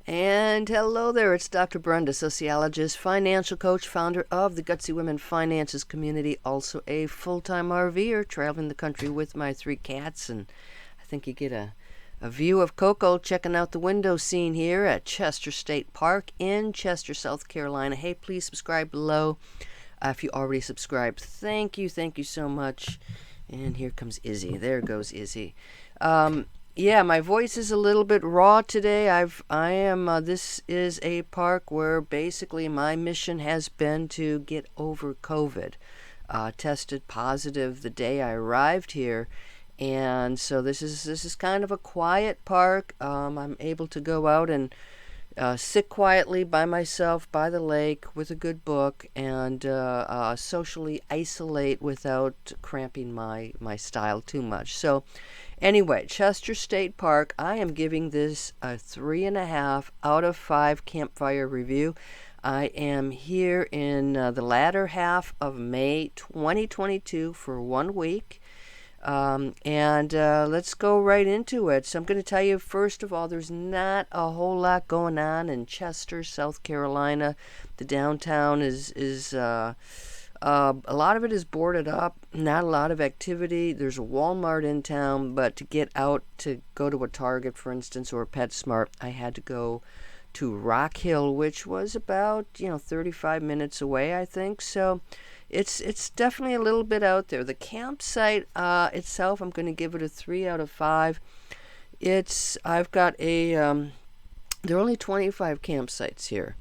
And hello there, it's Dr. Brenda, sociologist, financial coach, founder of the Gutsy Women Finances community, also a full-time RVer, traveling the country with my 3 cats. And I think you get a view of Coco checking out the window scene here at Chester State Park in Chester, South Carolina. Hey, please subscribe below if you already subscribed. Thank you so much. And here comes Izzy. There goes Izzy. Yeah, my voice is a little bit raw today. This is a park where basically my mission has been to get over COVID. Tested positive the day I arrived here. And so this is kind of a quiet park. I'm able to go out and sit quietly by myself by the lake with a good book and socially isolate without cramping my style too much. So anyway, Chester State Park, I am giving this a 3.5 out of 5 campfire review. I am here in the latter half of May 2022 for 1 week. Let's go right into it. So I'm going to tell you, first of all, there's not a whole lot going on in Chester, South Carolina. The downtown is a lot of it is boarded up, not a lot of activity. There's a Walmart in town, but to get out to go to a Target, for instance, or a PetSmart, I had to go to Rock Hill, which was about 35 minutes away, I think. So it's definitely a little bit out there. The campsite itself, I'm going to give it a 3 out of 5. I've got there are only 25 campsites here.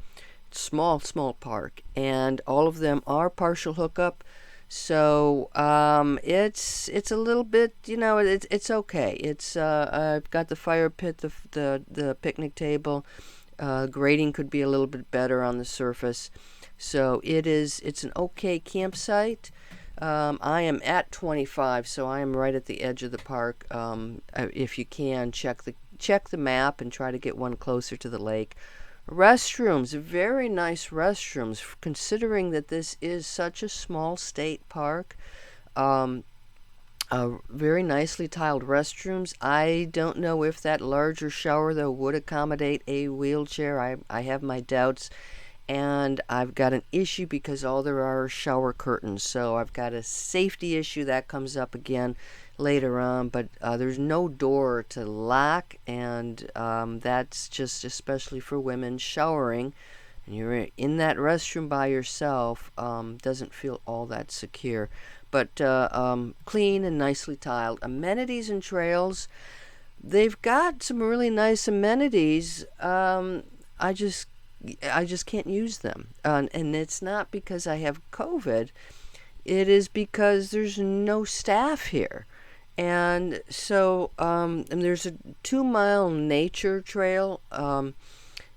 Small park, and all of them are partial hookup. So it's a little bit, it's okay. I've got the fire pit, the picnic table. Grading could be a little bit better on the surface. So it's an okay campsite. I am at 25, so I am right at the edge of the park. If you can, check the map and try to get one closer to the lake. Restrooms, very nice restrooms, considering that this is such a small state park. Very nicely tiled restrooms. I don't know if that larger shower, though, would accommodate a wheelchair. I have my doubts. And I've got an issue because all there are shower curtains. So I've got a safety issue that comes up again later on. But there's no door to lock, and that's just especially for women showering. And you're in that restroom by yourself, doesn't feel all that secure. But clean and nicely tiled. Amenities and trails. They've got some really nice amenities. I just can't use them. And it's not because I have COVID. It is because there's no staff here. And so and there's a 2-mile nature trail.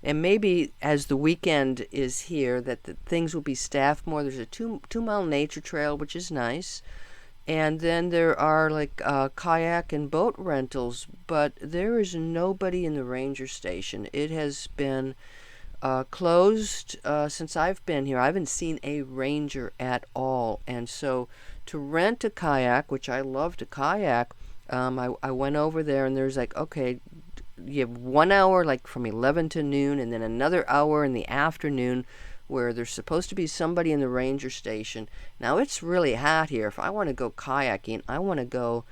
And maybe as the weekend is here that the things will be staffed more. There's a 2-mile nature trail, which is nice. And then there are like kayak and boat rentals. But there is nobody in the ranger station. It has been closed since I've been here. I haven't seen a ranger at all. And so to rent a kayak, which I love to kayak, I went over there and there's like, okay, you have 1 hour like from 11 to noon, and then another hour in the afternoon where there's supposed to be somebody in the ranger station. Now it's really hot here. If I want to go kayaking, I want to go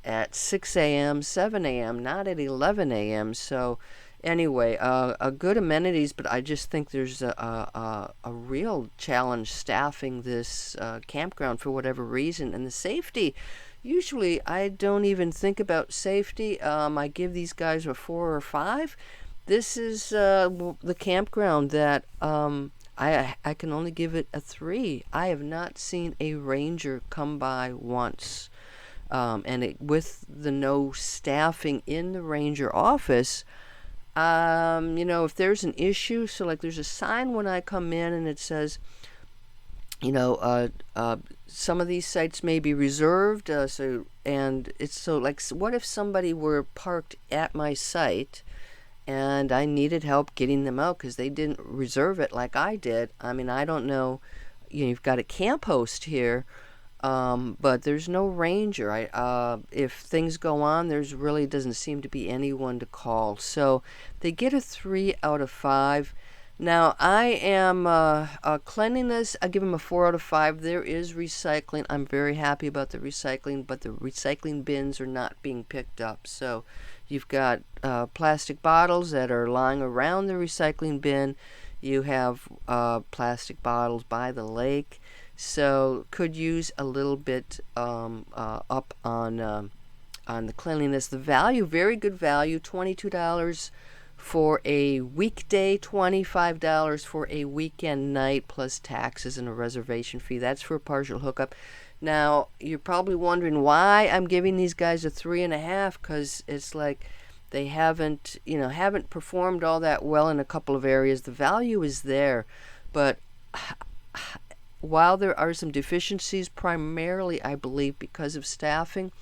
at 6 a.m., 7 a.m., not at 11 a.m. So anyway, a good amenities, but I just think there's a real challenge staffing this campground for whatever reason. And the safety, usually I don't even think about safety. I give these guys a 4 or 5. This is the campground that I can only give it a 3. I have not seen a ranger come by once. With the no staffing in the ranger office, if there's an issue, so like there's a sign when I come in and it says, some of these sites may be reserved. So what if somebody were parked at my site and I needed help getting them out because they didn't reserve it like I did? I mean, I don't know. You've got a camp host here. But there's no ranger. If things go on, there's really doesn't seem to be anyone to call. So they get a 3 out of 5. Now I am cleanliness. I give them a 4 out of 5. There is recycling. I'm very happy about the recycling, but the recycling bins are not being picked up. So you've got plastic bottles that are lying around the recycling bin. You have plastic bottles by the lake. So could use a little bit up on the cleanliness. The value, very good value, $22 for a weekday, $25 for a weekend night, plus taxes and a reservation fee. That's for a partial hookup. Now you're probably wondering why I'm giving these guys a 3.5, because it's like they haven't performed all that well in a couple of areas. The value is there, but while there are some deficiencies, primarily I believe because of staffing,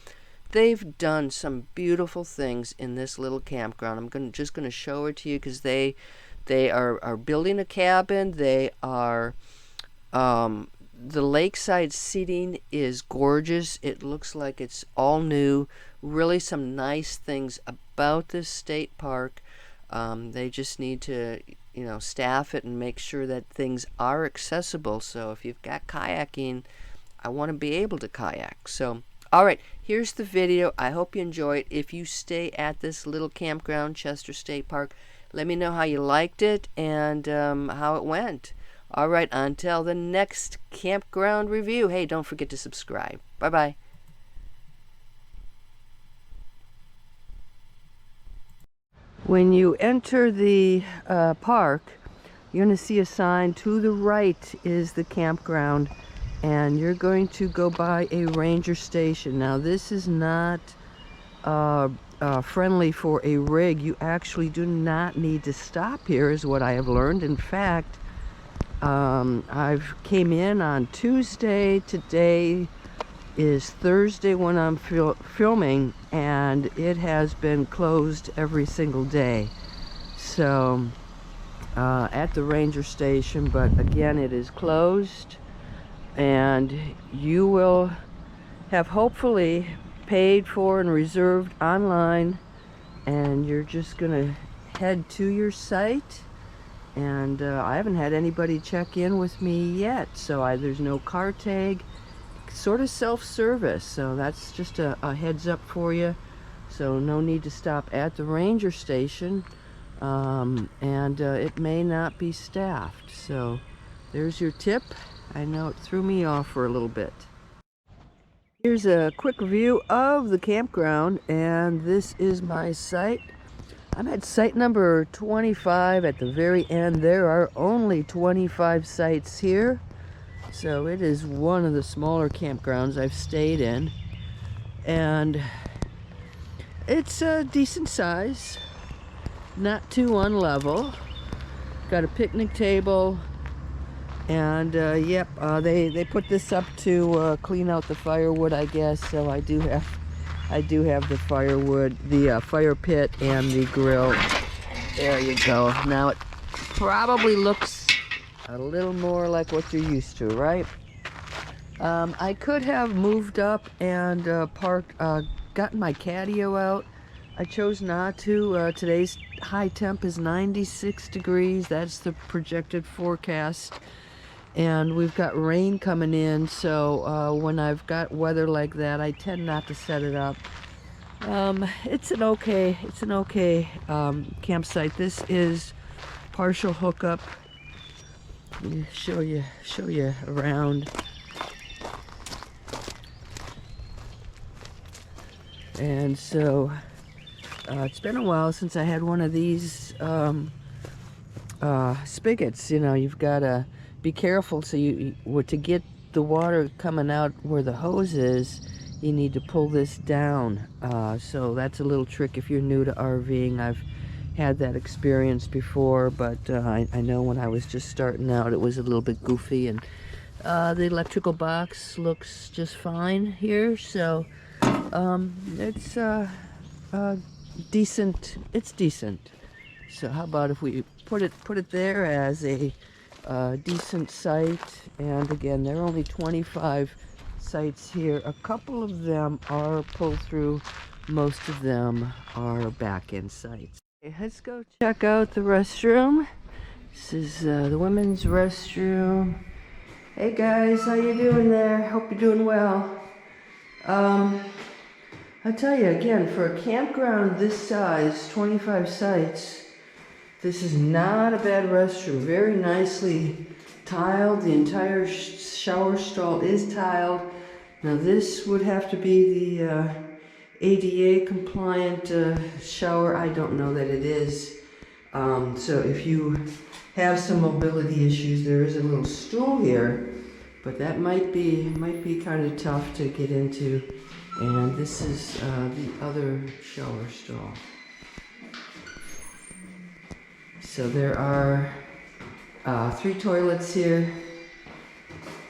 they've done some beautiful things in this little campground. I'm just going to show it to you, because they are building a cabin. They are the lakeside seating is gorgeous. It looks like it's all new. Really some nice things about this state park. They just need to staff it and make sure that things are accessible. So if you've got kayaking, I want to be able to kayak. So, all right, here's the video. I hope you enjoy it. If you stay at this little campground, Chester State Park, let me know how you liked it and how it went. All right, until the next campground review. Hey, don't forget to subscribe. Bye-bye. When you enter the park, you're going to see a sign. To the right is the campground, and you're going to go by a ranger station. Now, this is not friendly for a rig. You actually do not need to stop here, is what I have learned. In fact, I've came in on Tuesday. Today is Thursday when I'm filming, and it has been closed every single day. So at the ranger station, but again, it is closed, and you will have hopefully paid for and reserved online, and you're just gonna head to your site. And I haven't had anybody check in with me yet, so there's no car tag. Sort of self-service, so that's just a heads up for you. So no need to stop at the ranger station, and it may not be staffed. So there's your tip. I know it threw me off for a little bit. Here's a quick view of the campground, and this is my site. I'm at site number 25 at the very end. There are only 25 sites here, so it is one of the smaller campgrounds I've stayed in, and it's a decent size, not too unlevel. Got a picnic table, and yep, they put this up to clean out the firewood, I guess. So I do have the firewood, the fire pit, and the grill. There you go. Now it probably looks a little more like what you're used to, right? I could have moved up and gotten my catio out. I chose not to. Today's high temp is 96 degrees. That's the projected forecast. And we've got rain coming in, so when I've got weather like that, I tend not to set it up. It's an okay campsite. This is partial hookup. Let me show you around. And so it's been a while since I had one of these spigots. You've got to be careful. So to get the water coming out where the hose is, you need to pull this down. So that's a little trick if you're new to RVing. I've had that experience before, but I know when I was just starting out, it was a little bit goofy. And the electrical box looks just fine here. So it's decent. It's decent. So how about if we put it there as a decent site? And again, there are only 25 sites here. A couple of them are pull-through. Most of them are back-end sites. Okay, let's go check out the restroom. This is the women's restroom. Hey guys, how you doing there? Hope you're doing well. I'll tell you again, for a campground this size, 25 sites, this is not a bad restroom. Very nicely tiled. The entire shower stall is tiled. Now this would have to be the ADA compliant shower. I don't know that it is. So if you have some mobility issues, there is a little stool here, but that might be kind of tough to get into. And this is the other shower stall. So there are 3 toilets here,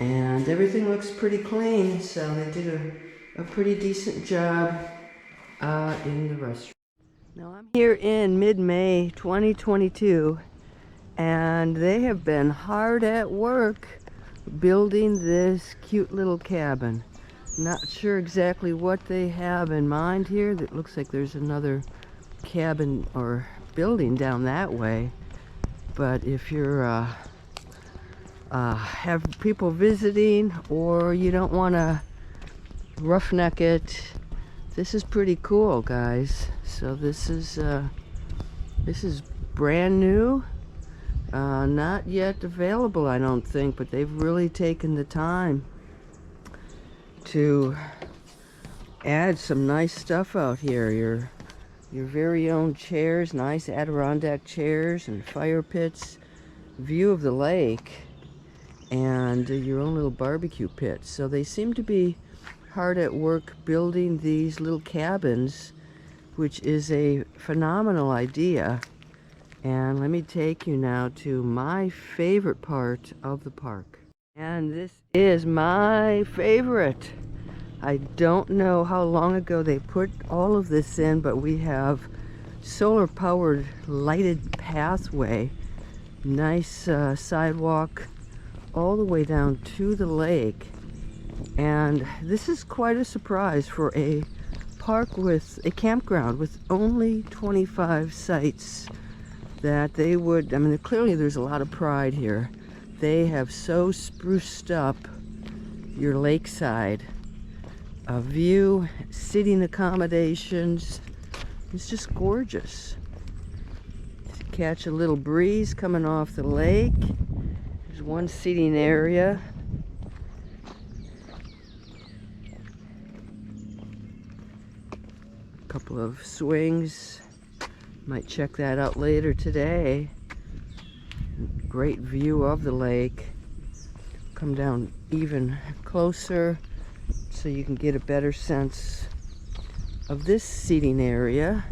and everything looks pretty clean, so they did a pretty decent job in the restroom. Now I'm here in mid-May 2022, and they have been hard at work building this cute little cabin. Not sure exactly what they have in mind here. It looks like there's another cabin or building down that way. But if you're have people visiting, or you don't want to roughneck it, this is pretty cool, guys. So this is brand new, not yet available, I don't think, but they've really taken the time to add some nice stuff out here. Your very own chairs, nice Adirondack chairs and fire pits, view of the lake, and your own little barbecue pit. So they seem to be hard at work building these little cabins, which is a phenomenal idea. And let me take you now to my favorite part of the park. And this is my favorite. I don't know how long ago they put all of this in, but we have solar powered lighted pathway, nice sidewalk all the way down to the lake. And this is quite a surprise for a park with a campground with only 25 sites, that they would, I mean, clearly there's a lot of pride here. They have so spruced up your lakeside. A view, sitting accommodations. It's just gorgeous. Catch a little breeze coming off the lake. There's one seating area. A couple of swings. Might check that out later today. Great view of the lake. Come down even closer so you can get a better sense of this seating area.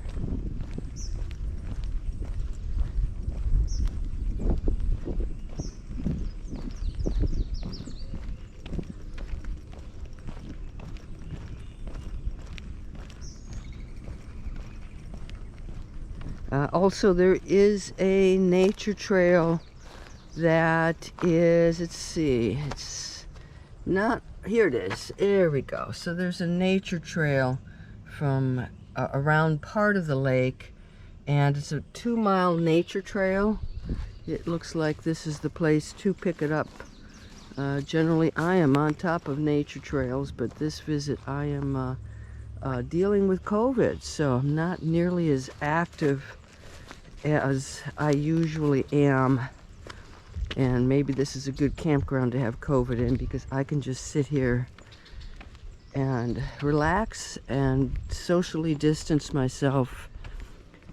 Also, there is a nature trail that is, let's see, it's not, here it is, there we go. So there's a nature trail from around part of the lake, and it's a 2-mile nature trail. It looks like this is the place to pick it up. Generally, I am on top of nature trails, but this visit I am dealing with COVID, so I'm not nearly as active as I usually am. And maybe this is a good campground to have COVID in, because I can just sit here and relax and socially distance myself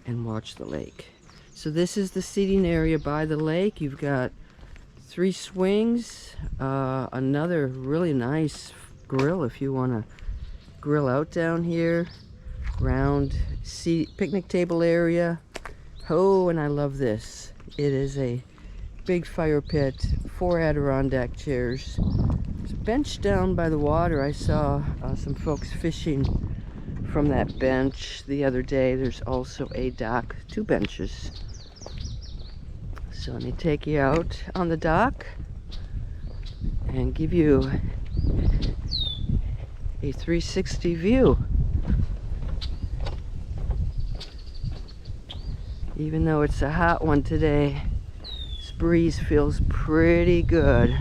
and watch the lake. So this is the seating area by the lake. You've got 3 swings, another really nice grill if you want to grill out down here, round picnic table area. Oh, and I love this. It is a big fire pit, 4 Adirondack chairs. There's a bench down by the water. I saw some folks fishing from that bench the other day. There's also a dock, 2 benches. So let me take you out on the dock and give you a 360 view. Even though it's a hot one today, this breeze feels pretty good.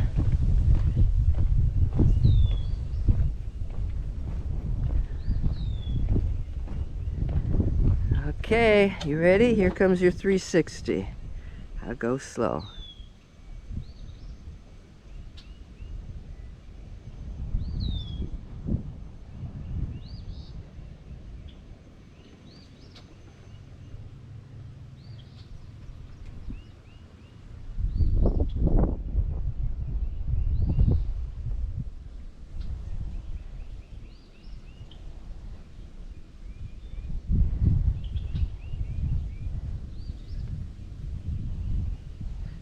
Okay, you ready? Here comes your 360. I'll go slow.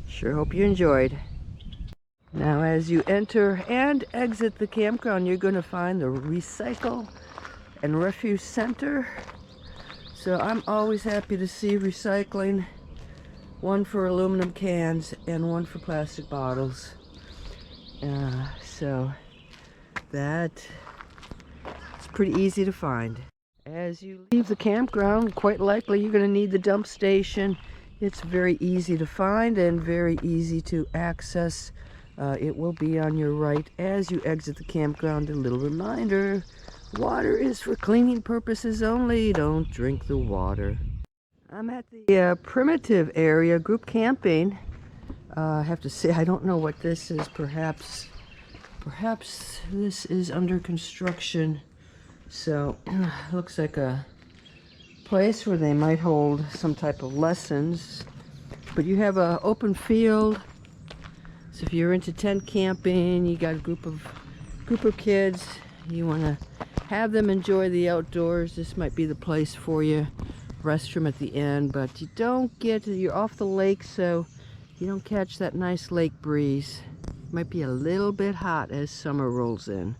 Sure hope you enjoyed. Now as you enter and exit the campground, you're going to find the Recycle and Refuse Center. So I'm always happy to see recycling. One for aluminum cans and one for plastic bottles. So that it's pretty easy to find. As you leave the campground, quite likely you're going to need the dump station. It's very easy to find and very easy to access. It will be on your right as you exit the campground. A little reminder, water is for cleaning purposes only. Don't drink the water. I'm at the primitive area, group camping. I have to say, I don't know what this is. Perhaps this is under construction. So, looks like a place where they might hold some type of lessons. But you have an open field. So if you're into tent camping, you got a group of kids, you want to have them enjoy the outdoors, this might be the place for you. Restroom at the end, but you're off the lake, so you don't catch that nice lake breeze. Might be a little bit hot as summer rolls in.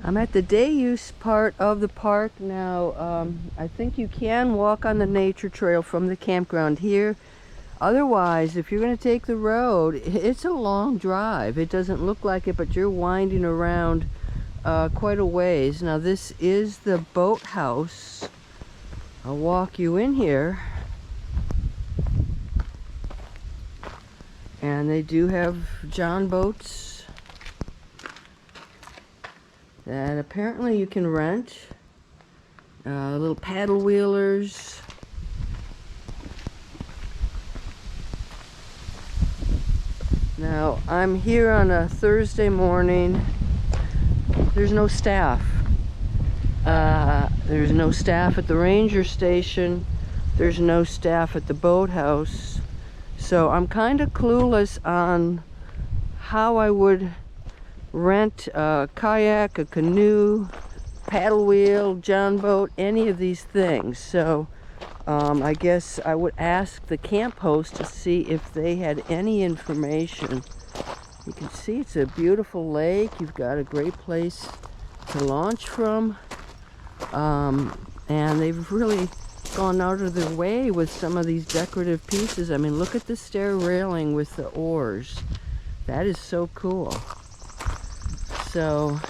I'm at the day use part of the park now. I think you can walk on the nature trail from the campground here. Otherwise, if you're going to take the road, it's a long drive. It doesn't look like it, but you're winding around quite a ways. Now this is the boathouse. I'll walk you in here. And they do have John boats that apparently you can rent. Little paddle wheelers. Now, I'm here on a Thursday morning. There's no staff. There's no staff at the ranger station. There's no staff at the boathouse. So I'm kind of clueless on how I would rent a kayak, a canoe, paddle wheel, john boat, any of these things. So I guess I would ask the camp host to see if they had any information. You can see it's a beautiful lake. You've got a great place to launch from. And they've really gone out of their way with some of these decorative pieces. I mean, look at the stair railing with the oars. That is so cool. So,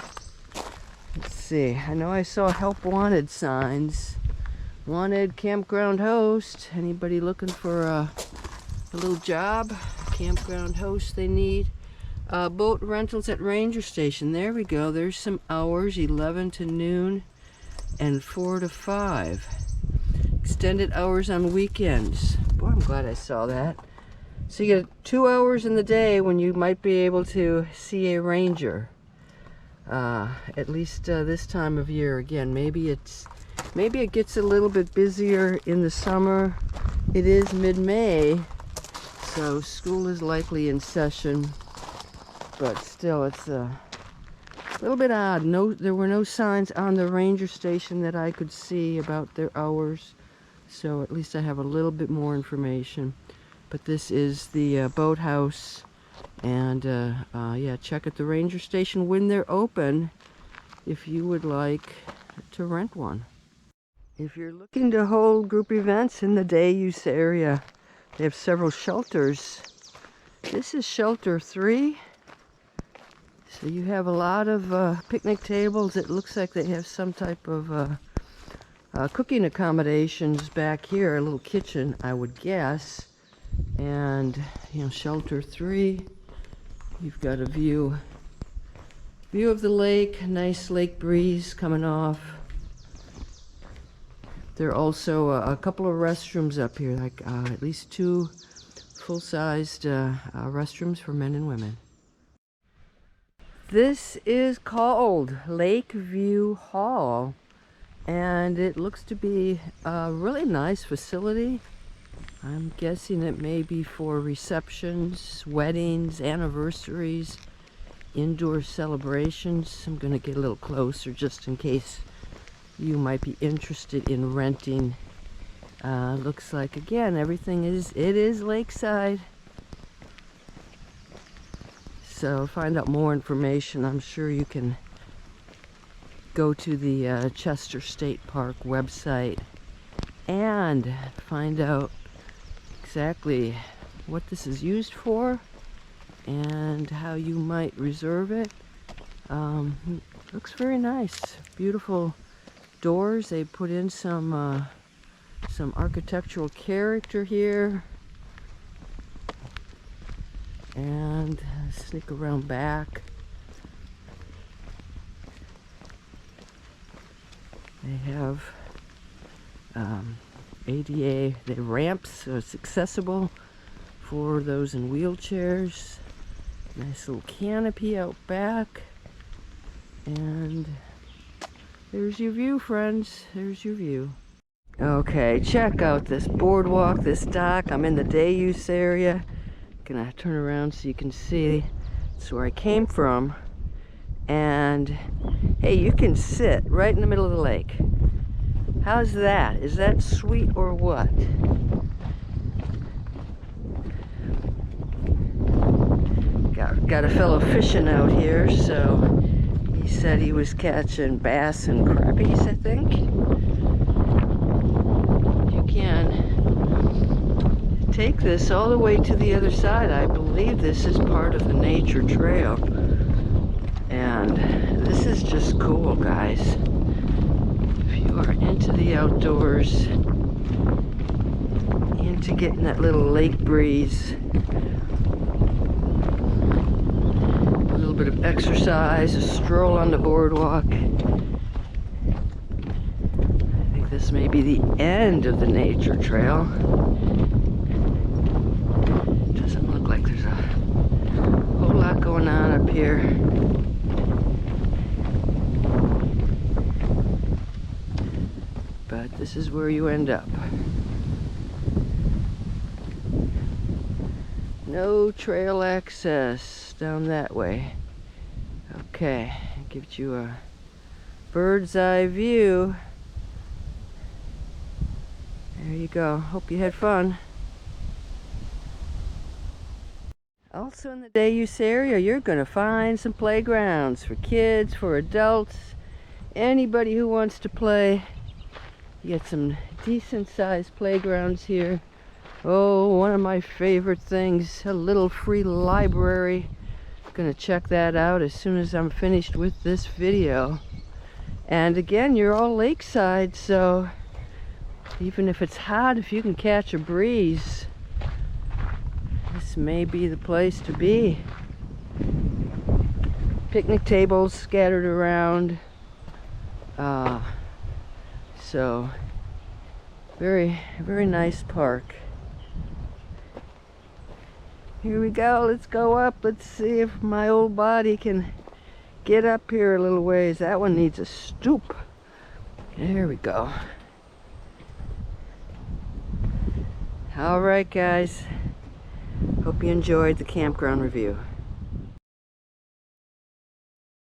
let's see. I know I saw help wanted signs. Wanted campground host. Anybody looking for a little job? Campground host they need. Boat rentals at ranger station. There we go. There's some hours. 11 to noon and 4 to 5. Extended hours on weekends. Boy, I'm glad I saw that. So you get 2 hours in the day when you might be able to see a ranger. At least this time of year. Again, maybe it gets a little bit busier in the summer. It is mid-May, so school is likely in session. But still, it's a little bit odd. There were no signs on the ranger station that I could see about their hours. So at least I have a little bit more information. But this is the boathouse. And yeah, check at the ranger station when they're open if you would like to rent one. If you're looking to hold group events in the day use area, they have several shelters. This is shelter 3. So you have a lot of picnic tables. It looks like they have some type of cooking accommodations back here, a little kitchen, I would guess. And, you know, shelter 3. You've got a view of the lake, nice lake breeze coming off. There are also a couple of restrooms up here, like at least 2 full-sized restrooms for men and women. This is called Lakeview Hall, and it looks to be a really nice facility. I'm guessing it may be for receptions, weddings, anniversaries, indoor celebrations. I'm going to get a little closer just in case you might be interested in renting. Looks like, again, everything is lakeside. So find out more information. I'm sure you can go to the Chester State Park website and find out exactly what this is used for and how you might reserve it. Looks very nice. Beautiful doors. They put in some architectural character here. And sneak around back. They have ADA, the ramps, so it's accessible for those in wheelchairs. Nice little canopy out back. And there's your view, friends. There's your view. Okay, check out this boardwalk, this dock. I'm in the day use area. Gonna turn around so you can see. It's where I came from. And hey, you can sit right in the middle of the lake. How's that? Is that sweet or what? Got a fellow fishing out here, so he said he was catching bass and crappies, I think. You can take this all the way to the other side. I believe this is part of the nature trail. And this is just cool, guys. If you are into the outdoors, into getting that little lake breeze, a little bit of exercise, a stroll on the boardwalk. I think this may be the end of the nature trail. Doesn't look like there's a whole lot going on up here. But this is where you end up. No trail access down that way. Okay, gives you a bird's eye view. There you go. Hope you had fun. Also in the day use area, you're going to find some playgrounds for kids, for adults, anybody who wants to play. You get some decent sized playgrounds here. Oh, one of my favorite things, a little free library. Gonna check that out as soon as I'm finished with this video. And again, you're all lakeside, so even if it's hot, if you can catch a breeze, this may be the place to be. Picnic tables scattered around. So very, very nice park. Here we go. Let's go up. Let's see if my old body can get up here a little ways. That one needs a stoop. There we go. All right, guys. Hope you enjoyed the campground review.